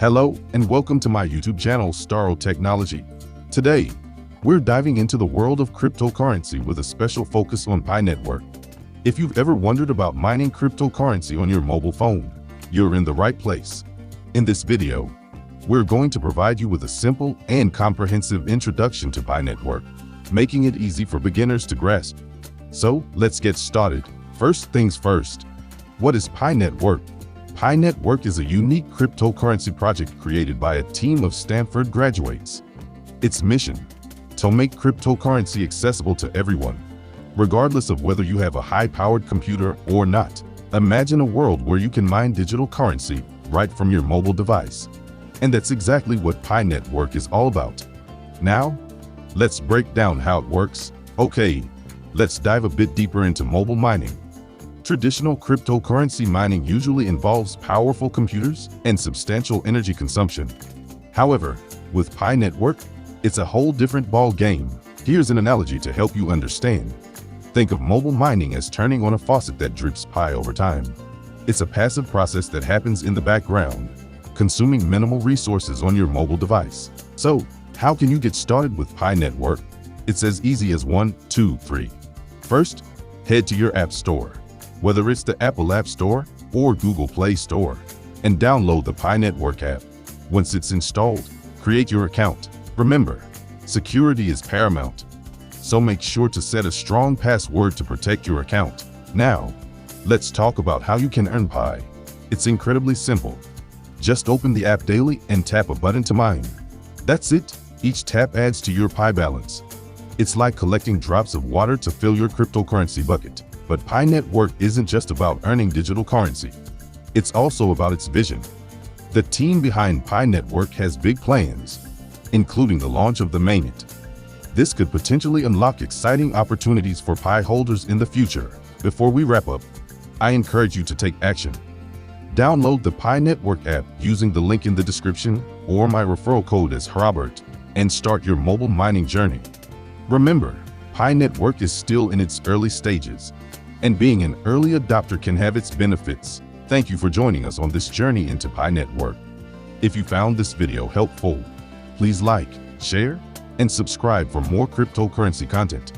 Hello and welcome to my YouTube channel, Staro Technology. Today, we're diving into the world of cryptocurrency with a special focus on Pi Network. If you've ever wondered about mining cryptocurrency on your mobile phone, you're in the right place. In this video, we're going to provide you with a simple and comprehensive introduction to Pi Network, making it easy for beginners to grasp. So, let's get started. First things first, what is Pi Network? Pi Network is a unique cryptocurrency project created by a team of Stanford graduates. Its mission: to make cryptocurrency accessible to everyone, regardless of whether you have a high-powered computer or not. Imagine a world where you can mine digital currency right from your mobile device. And that's exactly what Pi Network is all about. Now, let's break down how it works. Okay, let's dive a bit deeper into mobile mining. Traditional cryptocurrency mining usually involves powerful computers and substantial energy consumption. However, with Pi Network, it's a whole different ball game. Here's an analogy to help you understand. Think of mobile mining as turning on a faucet that drips Pi over time. It's a passive process that happens in the background, consuming minimal resources on your mobile device. So, how can you get started with Pi Network? It's as easy as 1, 2, 3. First, head to your App Store, whether it's the Apple App Store or Google Play Store, and download the Pi Network app. Once it's installed, create your account. Remember, security is paramount, so make sure to set a strong password to protect your account. Now, let's talk about how you can earn Pi. It's incredibly simple. Just open the app daily and tap a button to mine. That's it. Each tap adds to your Pi balance. It's like collecting drops of water to fill your cryptocurrency bucket. But Pi Network isn't just about earning digital currency. It's also about its vision. The team behind Pi Network has big plans, including the launch of the mainnet. This could potentially unlock exciting opportunities for Pi holders in the future. Before we wrap up, I encourage you to take action. Download the Pi Network app using the link in the description or my referral code as HrRobert and start your mobile mining journey. Remember, Pi Network is still in its early stages, and being an early adopter can have its benefits. Thank you for joining us on this journey into Pi Network. If you found this video helpful, please like, share, and subscribe for more cryptocurrency content.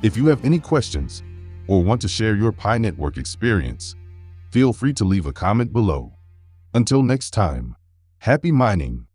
If you have any questions or want to share your Pi Network experience, feel free to leave a comment below. Until next time, happy mining!